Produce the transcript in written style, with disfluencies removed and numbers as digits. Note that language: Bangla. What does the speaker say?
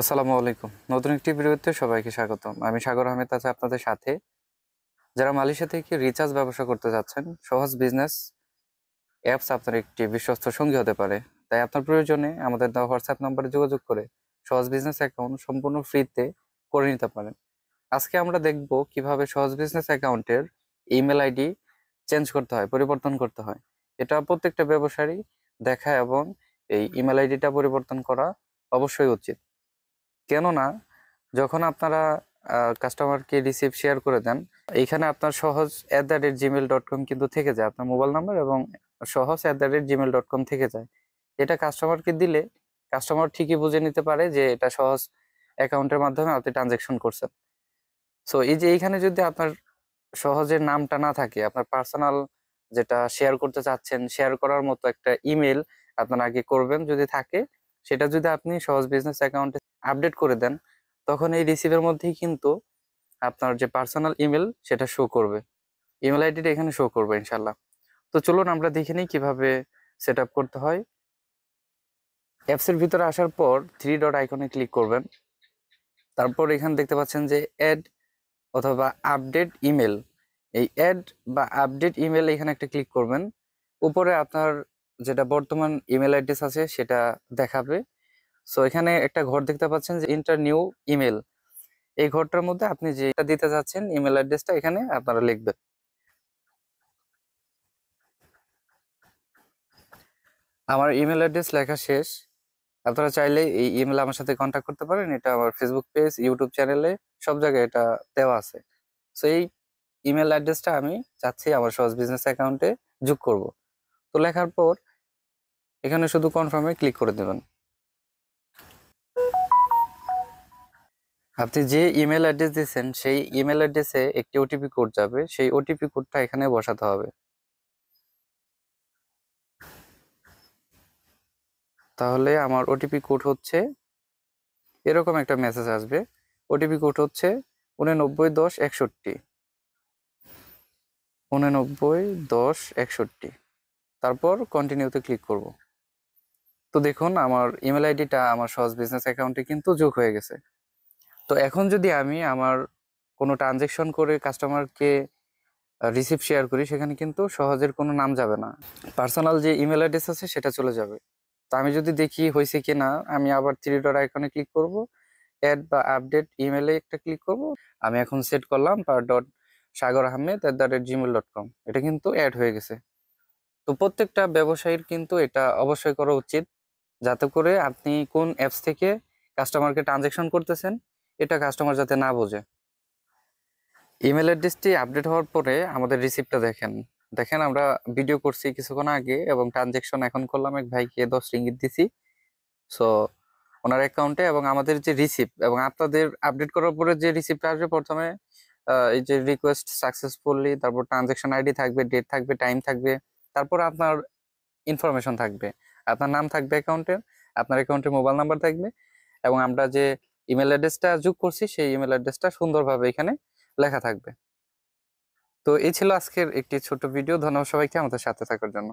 আসসালামু আলাইকুম। নতুন একটি ভিডিওতে সবাইকে স্বাগতম। আমি সাগর আহমেদ আছি আপনাদের সাথে। যারা মালয়েশিয়া থেকে রিচার্জ ব্যবসা করতে যাচ্ছেন, সহজ বিজনেস অ্যাপস আপনার একটি বিশ্বস্ত সঙ্গী হতে পারে। তাই আপনার প্রয়োজনে আমাদের দেওয়া হোয়াটসঅ্যাপ নম্বরে যোগাযোগ করে সহজ বিজনেস অ্যাকাউন্ট সম্পূর্ণ ফ্রিতে করে নিতে পারেন। আজকে আমরা দেখব কিভাবে সহজ বিজনেস অ্যাকাউন্টের ইমেল আইডি চেঞ্জ করতে হয়, পরিবর্তন করতে হয়। এটা প্রত্যেকটা ব্যবসায়ী দেখা এবং এই ইমেল আইডিটা পরিবর্তন করা অবশ্যই উচিত। কেননা যখন আপনারা কাস্টমারকে রিসিভ শেয়ার করে দেন, এইখানে আপনার সহজ @gmail.com কিন্তু থেকে যায়, আপনার মোবাইল নাম্বার এবং সহজ @gmail.com থেকে যায়। এটা কাস্টমারকে দিলে কাস্টমার ঠিকই বুঝে নিতে পারে যে এটা সহজ অ্যাকাউন্টের মাধ্যমে আপনি ট্রানজ্যাকশন করছেন। সো এই যে এইখানে যদি আপনার সহজের নামটা না থাকে, আপনার পার্সোনাল যেটা শেয়ার করতে চাচ্ছেন, শেয়ার করার মতো একটা ইমেল আপনার আগে করবেন যদি থাকে, সেটা যদি আপনি সহজ বিজনেস অ্যাকাউন্টে আপডেট করে দেন, তখন এই রিসিভের মধ্যেই কিন্তু আপনার যে পার্সোনাল ইমেল সেটা শো করবে, ইমেল আইডিটা এখানে শো করবে ইনশাল্লাহ। তো চলুন আমরা দেখে নিই কিভাবে সেট আপ করতে হয়। অ্যাপসের ভিতরে আসার পর 3 ডট আইকনে ক্লিক করবেন। তারপর এখানে দেখতে পাচ্ছেন যে অ্যাড অথবা আপডেট ইমেল, এই অ্যাড বা আপডেট ইমেল এখানে একটা ক্লিক করবেন। উপরে আপনার যেটা বর্তমান ইমেল অ্যাড্রেস আছে সেটা দেখাবে। সো এখানে একটা ঘর দেখতে পাচ্ছেন যে ইন্টার নিউ ইমেল, এই ঘরটার মধ্যে আপনি যেটা দিতে যাচ্ছেন ইমেল অ্যাড্রেসটা এখানে আপনারা লিখবেন। আমার ইমেল অ্যাড্রেস লেখা শেষ। আপনারা চাইলে এই ইমেল আমার সাথে কন্ট্যাক্ট করতে পারেন। এটা আমার ফেসবুক পেজ, ইউটিউব চ্যানেলে সব জায়গায় এটা দেওয়া আছে। সো এই ইমেল অ্যাড্রেসটা আমি চাচ্ছি আমার সহজ বিজনেস অ্যাকাউন্টে যোগ করব। তো লেখার পর এখানে শুধু কনফার্মে ক্লিক করে দেবেন। আপনি যে ইমেল অ্যাড্রেস দিয়েছেন সেই ইমেল অ্যাড্রেসে একটি ওটিপি কোড যাবে, সেই ওটিপি কোডটা এখানে বসাতে হবে। তাহলে আমার ওটিপি কোড হচ্ছে এরকম একটা মেসেজ আসবে। ওটিপি কোড হচ্ছে 891061, 891061। তারপর কন্টিনিউতে ক্লিক করব। তো দেখুন আমার ইমেল আইডিটা আমার সহজ বিজনেস অ্যাকাউন্টে কিন্তু যোগ হয়ে গেছে। তো এখন যদি আমি আমার কোনো ট্রানজেকশন করে কাস্টমারকে রিসিপ্ট শেয়ার করি, সেখানে কিন্তু সহজের কোনো নাম যাবে না, পার্সোনাল যে ইমেল অ্যাড্রেস আছে সেটা চলে যাবে। তো আমি যদি দেখি হয়েছে কি না, আমি আবার 3 ডট আইকনে ক্লিক করব, অ্যাড বা আপডেট ইমেলে একটা ক্লিক করব। আমি এখন সেট করলাম par.sagarahmed@gmail.com, এটা কিন্তু অ্যাড হয়ে গেছে। তো প্রত্যেকটা ব্যবসায়ীর কিন্তু এটা অবশ্যই করা উচিত, যাতে করে আপনি কোন অ্যাপস থেকে কাস্টমারকে ট্রানজেকশন করতেছেন এটা কাস্টমার যাতে না বোঝে। ইমেল অ্যাড্রেসটি আপডেট হওয়ার পরে আমাদের রিসিপ্টটা দেখেন। দেখেন আমরা ভিডিও করছি কিছুক্ষণ আগে এবং ট্রানজেকশন এখন করলাম, এক ভাইকে 10 রিঙ্গিত দিছি। সো ওনার অ্যাকাউন্টে এবং আমাদের যে রিসিপ্ট এবং আপনাদের আপডেট করার পরে যে রিসিপ্টটা আসবে প্রথমে এই যে রিকোয়েস্ট সাকসেসফুলি, তারপর ট্রানজেকশন আইডি থাকবে, ডেট থাকবে, টাইম থাকবে, তারপর আপনার ইনফরমেশন থাকবে, আপনার নাম থাকবে অ্যাকাউন্টের, আপনার অ্যাকাউন্টের মোবাইল নাম্বার থাকবে এবং আমরা যে ইমেল অ্যাড্রেসটা যোগ করছি সেই ইমেল অ্যাড্রেসটা সুন্দরভাবে এখানে লেখা থাকবে। তো এই ছিল আজকের একটি ছোট ভিডিও। ধন্যবাদ সবাইকে আমাদের সাথে থাকার জন্য।